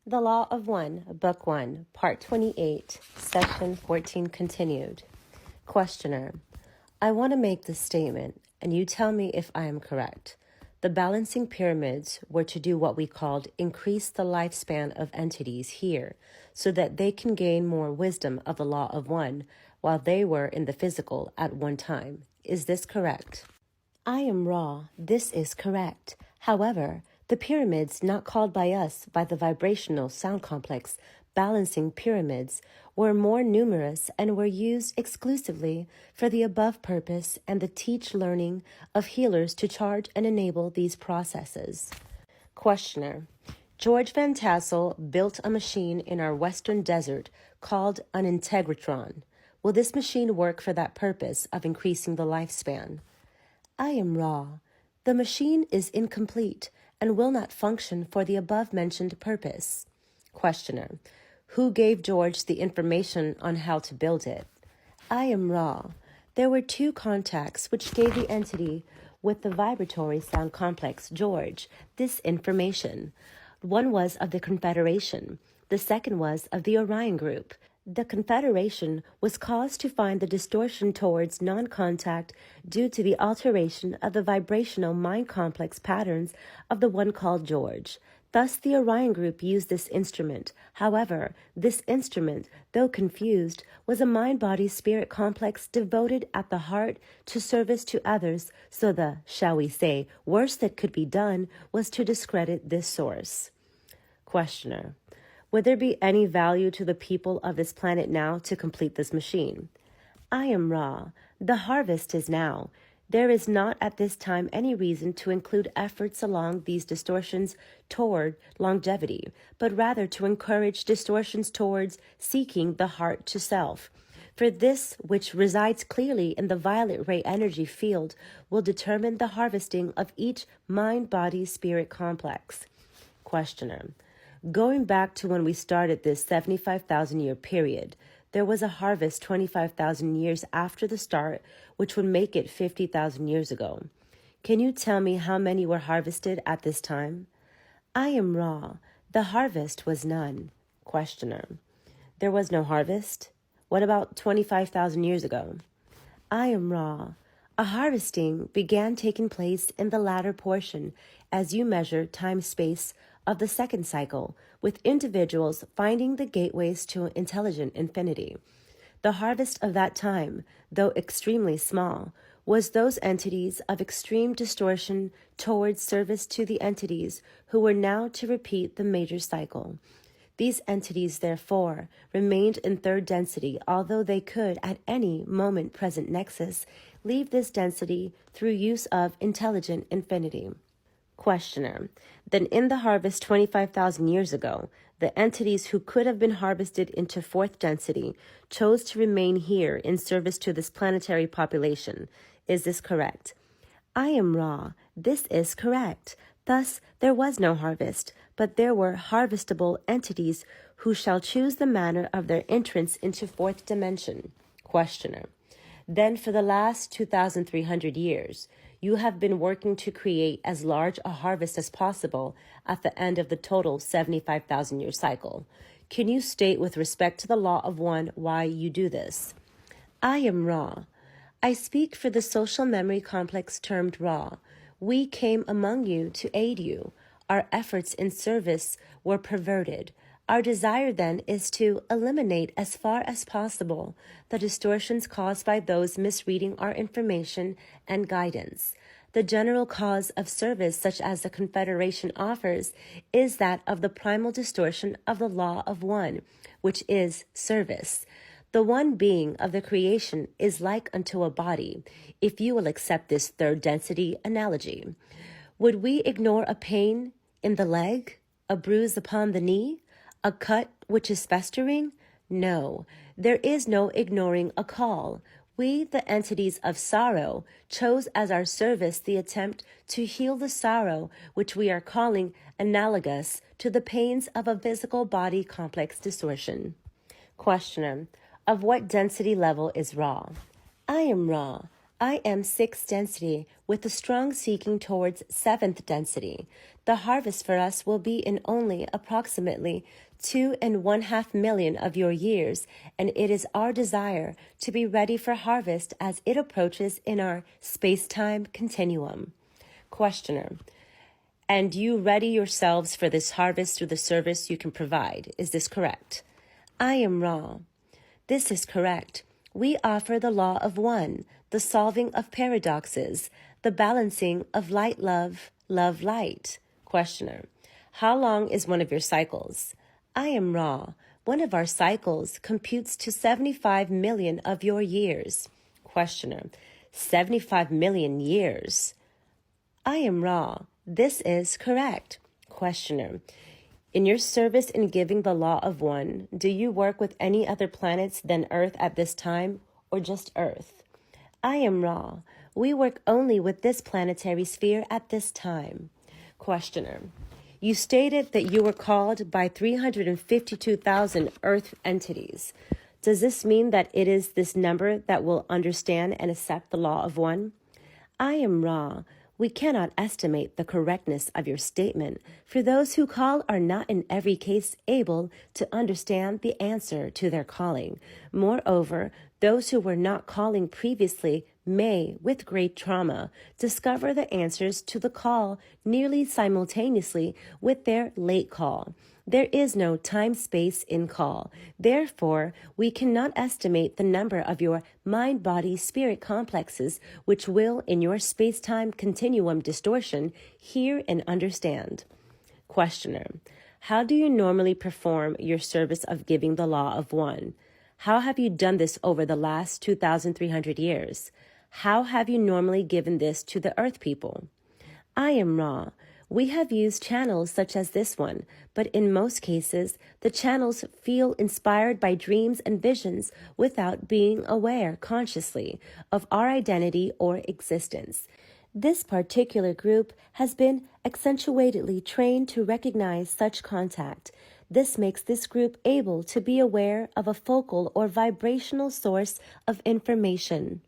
The Law of One, Book 1, Part 28, Section 14 continued. Questioner: I want to make this statement, and you tell me if I am correct. The balancing pyramids were to do what we called increase the lifespan of entities here, so that they can gain more wisdom of the Law of One while they were in the physical at one time. Is this correct? I am Ra. This is correct. However, the pyramids not called by us by the vibrational sound complex balancing pyramids were more numerous and were used exclusively for the above purpose and the teach learning of healers to charge and enable these processes. Questioner: George Van Tassel built a machine in our western desert called an integratron. Will this machine work for that purpose of increasing the lifespan? I am Ra. The machine is incomplete and will not function for the above-mentioned purpose. Questioner: Who gave George the information on how to build it? I am Ra. There were two contacts which gave the entity with the vibratory sound complex, George, this information. One was of the Confederation. The second was of the Orion Group. The Confederation was caused to find the distortion towards non-contact due to the alteration of the vibrational mind complex patterns of the one called George. Thus, the Orion Group used this instrument. However, this instrument, though confused, was a mind-body-spirit complex devoted at the heart to service to others, so the, shall we say, worst that could be done was to discredit this source. Questioner: Would there be any value to the people of this planet now to complete this machine? I am Ra. The harvest is now. There is not at this time any reason to include efforts along these distortions toward longevity, but rather to encourage distortions towards seeking the heart to self. For this, which resides clearly in the violet ray energy field, will determine the harvesting of each mind-body-spirit complex. Questioner: Going back to when we started this 75,000-year period, there was a harvest 25,000 years after the start, which would make it 50,000 years ago. Can you tell me how many were harvested at this time? I am Ra. The harvest was none. Questioner: There was no harvest? What about 25,000 years ago? I am Ra. A harvesting began taking place in the latter portion as you measure time-space of the second cycle, with individuals finding the gateways to intelligent infinity. The harvest of that time, though extremely small, was those entities of extreme distortion towards service to the entities who were now to repeat the major cycle. These entities, therefore, remained in third density, although they could, at any moment present nexus, leave this density through use of intelligent infinity. Questioner: Then in the harvest 25,000 years ago, the entities who could have been harvested into fourth density chose to remain here in service to this planetary population. Is this correct? I am Ra. This is correct. Thus, there was no harvest, but there were harvestable entities who shall choose the manner of their entrance into fourth dimension. Questioner: Then for the last 2,300 years, you have been working to create as large a harvest as possible at the end of the total 75,000-year cycle. Can you state with respect to the Law of One why you do this? I am Ra. I speak for the social memory complex termed Ra. We came among you to aid you. Our efforts in service were perverted. Our desire, then, is to eliminate as far as possible the distortions caused by those misreading our information and guidance. The general cause of service, such as the Confederation offers, is that of the primal distortion of the Law of One, which is service. The one being of the creation is like unto a body, if you will accept this third density analogy. Would we ignore a pain in the leg, a bruise upon the knee, a cut which is festering? No, there is no ignoring a call. We, the entities of sorrow, chose as our service the attempt to heal the sorrow which we are calling analogous to the pains of a physical body complex distortion. Questioner: Of what density level is Ra? I am Ra. I am 6th density with a strong seeking towards 7th density. The harvest for us will be in only approximately 2.5 million of your years, and it is our desire to be ready for harvest as it approaches in our space-time continuum. Questioner: and you ready yourselves for this harvest through the service you can provide. Is this correct? I am Ra. This is correct. We offer the law of one, the solving of paradoxes, the balancing of light, love, love, light. Questioner: how long is one of your cycles? I am Ra. One of our cycles computes to 75 million of your years. Questioner: 75 million years. I am Ra. This is correct. Questioner: in your service in giving the law of one, do you work with any other planets than Earth at this time, or just Earth? I am Ra. We work only with this planetary sphere at this time. Questioner: you stated that you were called by 352,000 Earth entities. Does this mean that it is this number that will understand and accept the law of one? I am Ra. We cannot estimate the correctness of your statement, for those who call are not in every case able to understand the answer to their calling. Moreover, those who were not calling previously may, with great trauma, discover the answers to the call nearly simultaneously with their late call. There is no time-space in call. Therefore, we cannot estimate the number of your mind-body-spirit complexes which will, in your space-time continuum distortion, hear and understand. Questioner: how do you normally perform your service of giving the law of one? How have you done this over the last 2,300 years? How have you normally given this to the Earth people? I am Ra. We have used channels such as this one, but in most cases, the channels feel inspired by dreams and visions without being aware consciously of our identity or existence. This particular group has been accentuatedly trained to recognize such contact. This makes this group able to be aware of a focal or vibrational source of information.